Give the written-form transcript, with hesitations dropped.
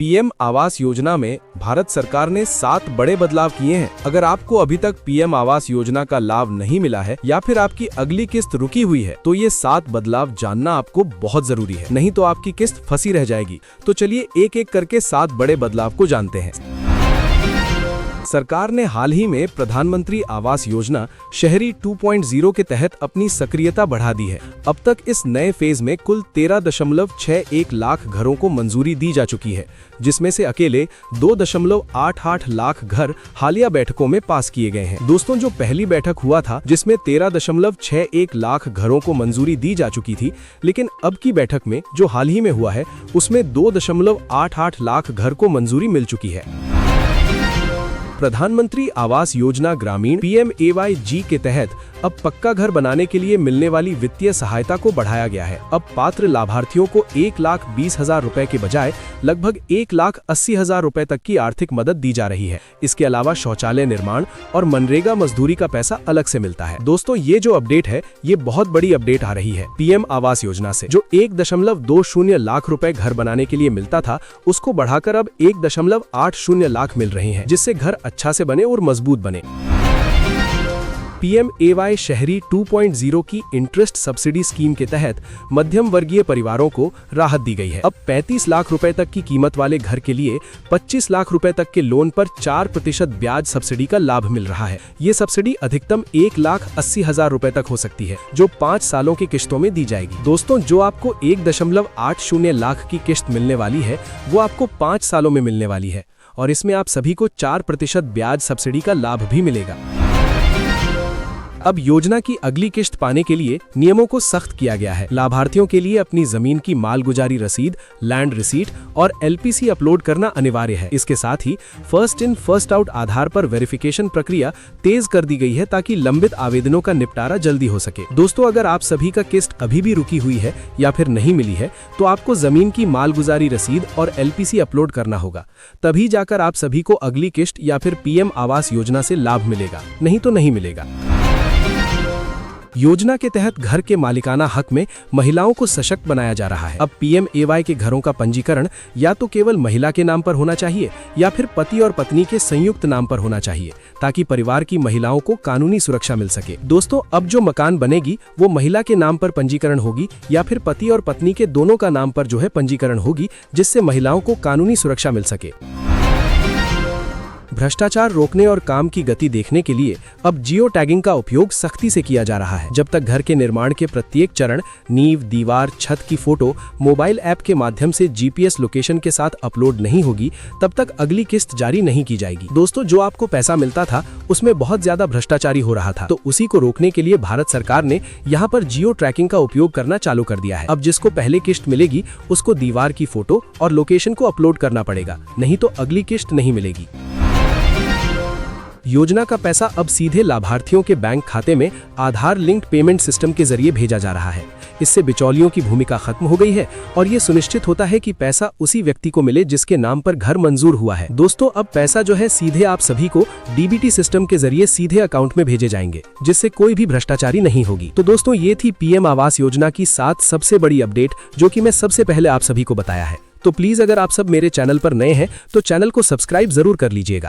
PM Awas Yojana में भारत सरकार ने 7 बड़े बदलाव किए हैं। अगर आपको अभी तक पीएम आवास योजना का लाभ नहीं मिला है या फिर आपकी अगली किस्त रुकी हुई है तो ये 7 बदलाव जानना आपको बहुत जरूरी है, नहीं तो आपकी किस्त फंसी रह जाएगी। तो चलिए एक एक करके 7 बड़े बदलाव को जानते हैं। सरकार ने हाल ही में प्रधानमंत्री आवास योजना शहरी 2.0 के तहत अपनी सक्रियता बढ़ा दी है। अब तक इस नए फेज में कुल 13.61 लाख घरों को मंजूरी दी जा चुकी है, जिसमें से अकेले 2.88 लाख घर हालिया बैठकों में पास किए गए हैं। दोस्तों, जो पहली बैठक हुआ था जिसमें 13.61 लाख घरों को मंजूरी दी जा चुकी थी, लेकिन अब की बैठक में जो हाल ही में हुआ है उसमें 2.88 लाख घर को मंजूरी मिल चुकी है। प्रधानमंत्री आवास योजना ग्रामीण PMAY-G के तहत अब पक्का घर बनाने के लिए मिलने वाली वित्तीय सहायता को बढ़ाया गया है। अब पात्र लाभार्थियों को 1,20,000 रुपए के बजाय लगभग 1,80,000 रुपए तक की आर्थिक मदद दी जा रही है। इसके अलावा शौचालय निर्माण और मनरेगा मजदूरी का पैसा अलग से मिलता है। दोस्तों, ये जो अपडेट है ये बहुत बड़ी अपडेट आ रही है। पीएम आवास योजना से जो 1.20 लाख रुपए घर बनाने के लिए मिलता था उसको बढ़ाकर अब 1.80 लाख मिल रहे हैं, जिससे घर अच्छा से बने और मजबूत बने। PMAY शहरी 2.0 की इंटरेस्ट सब्सिडी स्कीम के तहत मध्यम वर्गीय परिवारों को राहत दी गई है। अब 35 लाख रुपए तक की कीमत वाले घर के लिए 25 लाख रुपए तक के लोन पर 4% ब्याज सब्सिडी का लाभ मिल रहा है। ये सब्सिडी अधिकतम 1,80,000 रुपए तक हो सकती है, जो 5 सालों की किश्तों में दी जाएगी। दोस्तों, जो आपको 1.80 लाख की किश्त मिलने वाली है वो आपको 5 सालों में मिलने वाली है और इसमें आप सभी को 4% ब्याज सब्सिडी का लाभ भी मिलेगा। अब योजना की अगली किश्त पाने के लिए नियमों को सख्त किया गया है। लाभार्थियों के लिए अपनी जमीन की मालगुजारी रसीद, लैंड रिसीट और LPC अपलोड करना अनिवार्य है। इसके साथ ही फर्स्ट इन फर्स्ट आउट आधार पर वेरिफिकेशन प्रक्रिया तेज कर दी गई है ताकि लंबित आवेदनों का निपटारा जल्दी हो सके। दोस्तों, अगर आप सभी का किस्त अभी भी रुकी हुई है या फिर नहीं मिली है तो आपको जमीन की मालगुजारी रसीद और LPC अपलोड करना होगा, तभी जाकर आप सभी को अगली किश्त या फिर पीएम आवास योजना से लाभ मिलेगा, नहीं तो नहीं मिलेगा। योजना के तहत घर के मालिकाना हक में महिलाओं को सशक्त बनाया जा रहा है। अब PMAY के घरों का पंजीकरण या तो केवल महिला के नाम पर होना चाहिए या फिर पति और पत्नी के संयुक्त नाम पर होना चाहिए, ताकि परिवार की महिलाओं को कानूनी सुरक्षा मिल सके। दोस्तों, अब जो मकान बनेगी वो महिला के नाम पर पंजीकरण होगी या फिर पति और पत्नी के दोनों का नाम पर जो है पंजीकरण होगी, जिससे महिलाओं को कानूनी सुरक्षा मिल सके। भ्रष्टाचार रोकने और काम की गति देखने के लिए अब जियो टैगिंग का उपयोग सख्ती से किया जा रहा है। जब तक घर के निर्माण के प्रत्येक चरण, नींव, दीवार, छत की फोटो मोबाइल ऐप के माध्यम से GPS लोकेशन के साथ अपलोड नहीं होगी, तब तक अगली किस्त जारी नहीं की जाएगी। दोस्तों, जो आपको पैसा मिलता था उसमें बहुत ज्यादा भ्रष्टाचारी हो रहा था, तो उसी को रोकने के लिए भारत सरकार ने यहाँ पर जियो ट्रैकिंग का उपयोग करना चालू कर दिया है। अब जिसको पहले किश्त मिलेगी उसको दीवार की फोटो और लोकेशन को अपलोड करना पड़ेगा, नहीं तो अगली किश्त नहीं मिलेगी। योजना का पैसा अब सीधे लाभार्थियों के बैंक खाते में आधार लिंक्ड पेमेंट सिस्टम के जरिए भेजा जा रहा है। इससे बिचौलियों की भूमिका खत्म हो गई है और ये सुनिश्चित होता है कि पैसा उसी व्यक्ति को मिले जिसके नाम पर घर मंजूर हुआ है। दोस्तों, अब पैसा जो है सीधे आप सभी को DBT सिस्टम के जरिए सीधे अकाउंट में भेजे जाएंगे, जिससे कोई भी भ्रष्टाचारी नहीं होगी। तो दोस्तों, ये थी पीएम आवास योजना की 7 सबसे बड़ी अपडेट जो कि मैं सबसे पहले आप सभी को बताया है। तो प्लीज अगर आप सब मेरे चैनल पर नए हैं तो चैनल को सब्सक्राइब जरूर कर लीजिएगा।